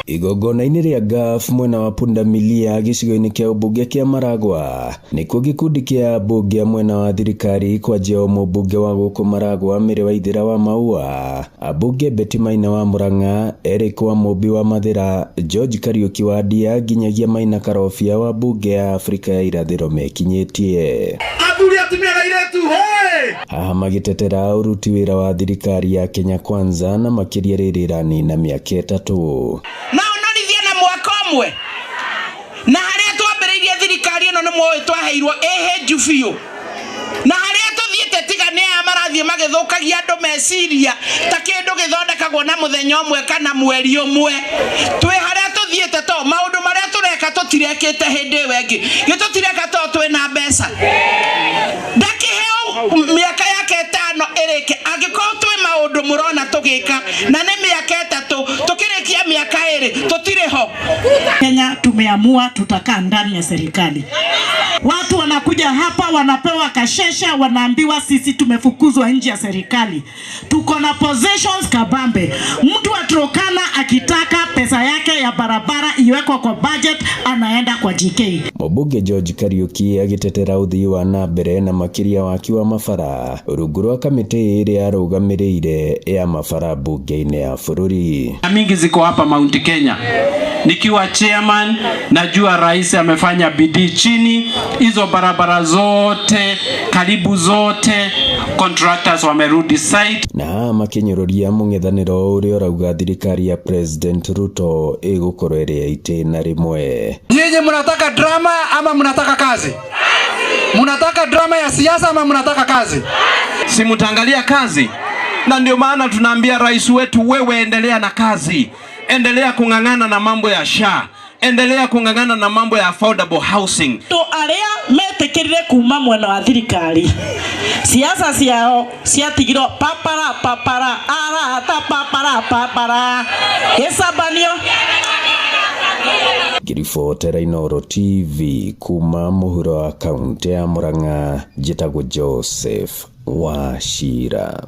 Igongona-inĩ rĩa GAF mwena wa Pundamilia gĩcigo-inĩ kĩa ũmbunge kĩa Maragwa nĩkuo gĩkundi kĩa ambunge mwena wa thirikari kwanjia mũmbunge wa gũkũ Maragwa Mĩrĩ Waithĩra wa Maua, ambunge Betty Maina wa Murang'a, Eric wa Mũmbi wa Mathĩra, George Kariuki wa Ndia nginyagia Maina Karobia wa mbunge ya Afrika ya Irathĩro mekinyĩtie. Haha magĩtetera ũruti wĩra wa thirikari ya Kenya Kwanza na makĩria rĩrĩ ranina mĩaka 3. Na harĩa twambĩrĩirie thirikari ĩno nĩ mũĩ twaheirwo ehenju biũ, na harĩa tũthiĩte tiga nĩ aya marathiĩ magĩthũkagia andũ meciria ta kĩndũ gĩthondekagwo na mũthenya ũmwe kana mweri ũmwe. Twĩ harĩa tũthiĩte to maũndũ marĩa tũreka tũtirekĩte hĩndĩ ĩyo ĩngĩ, gĩtũtireka to twĩna mbeca ndakĩheo mĩaka yake 5 ĩrĩke angĩkorwo twĩ maũndũ mũrona tũgĩka na nĩ mĩaka 3 tũkĩrĩkia mĩaka 2 tũtirĩ ho. Kenya tumeamua tutakaa ndani ya serikali. Watu wanakuja hapa wanapewa kashesha, wanaambiwa sisi tumefukuzwa nje ya serikali. Tuko na possessions kabambe. Mtu wa Turkana akitaka pesa yake ya barabara iwekwa kwa budget anaenda kwa GK. Mũmbunge George Kariuki agĩtetera ũthii wa na mbere na makĩria waki wa mabara rungu rwa kamĩtĩ ĩrĩa arũgamĩrĩire ya mabara bunge-inĩ ya bũrũri. Mingi ziko hapa Mount Kenya. Nikiwa chairman najua rais amefanya bidii chini, hizo barabara zote karibu zote contractors wamerudi site. Na makinyũrũria mũng'ethanĩro ũrĩa ũrauga thirikari ya President Ruto ĩgũkorwo ĩrĩ ya itĩna rĩmwe. Nyinyi mnataka drama ama mnataka kazi? Mnataka drama ya siasa ama mnataka kazi? Si mtaangalia kazi. Na ndio maana tunaambia rais wetu, wewe endelea na kazi. Endelea kung'ang'ana na mambo ya SHA. Endelea kung'ang'ana na mambo ya affordable housing. To arĩa metekerire kuma mwena wa thirikari, siasa ciao ciatigirwo papara arata papara hesabanio. Ngĩribotera Inooro TV kuma mũhuro wa kaunti ya Murang'a, njĩtagwo Joseph Wachira.